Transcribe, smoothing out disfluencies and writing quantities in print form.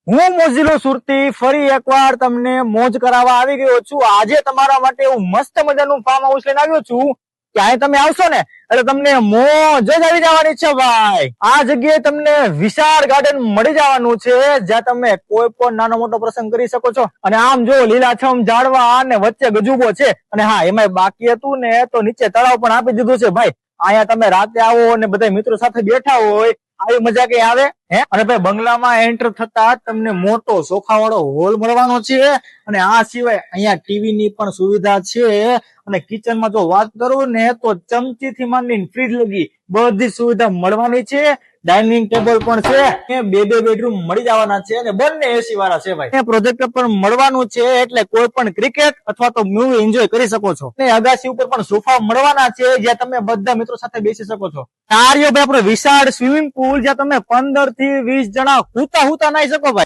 હું મોજીલો સુરતી ફરી એકવાર તમને મોજ કરાવવા આવી ગયો છું। આજે તમારા માટે એવું મસ્ત મજાનું ફાર્મ હાઉસ લઈને આવ્યો છું કે અહીં તમે આવશો ને એટલે તમને મોજ જ આવી જવાની છે ભાઈ। આ જગ્યાએ તમને વિશાળ ગાર્ડન મળી જવાનું છે જ્યાં તમે કોઈ પણ નાનો મોટો પ્રસંગ કરી શકો છો। અને આમ જો લીલાછમ ઝાડવા અને વચ્ચે ગજુબો છે। અને હા, એમાં બાકી હતું ને તો નીચે તળાવ પણ આપી દીધું છે ભાઈ। અહીંયા તમે રાતે આવો અને બધા મિત્રો સાથે બેઠા હોય આવી મજા કઈ આવે હે। અને ભાઈ બંગલામાં એન્ટર થતા તમને મોટો સોફા વાળો હોલ મળવાનો છે। અને આ સિવાય અહીંયા ટીવી ની પણ સુવિધા છે। અને કિચનમાં જો વાત કરું ને તો ચમચી થી માંડીને ફ્રીજ લગી બધી સુવિધા મળવાની છે। ડાઇનિંગ ટેબલ પણ છે। બે બેડરૂમ મળી જવાના છે અને બંને એસી વાળા છે ભાઈ। પ્રોજેક્ટર પણ મળવાનું છે એટલે કોઈ પણ ક્રિકેટ અથવા તો મૂવી એન્જોય કરી શકો છો। ને અગાસી ઉપર પણ સોફા મળવાના છે જ્યાં તમે બધા મિત્રો સાથે બેસી શકો છો। આ રહ્યો ભાઈ આપણો વિશાળ સ્વિમિંગ પુલ જ્યાં તમે 15 થી 20 જણા હુતા નાહી શકો ભાઈ।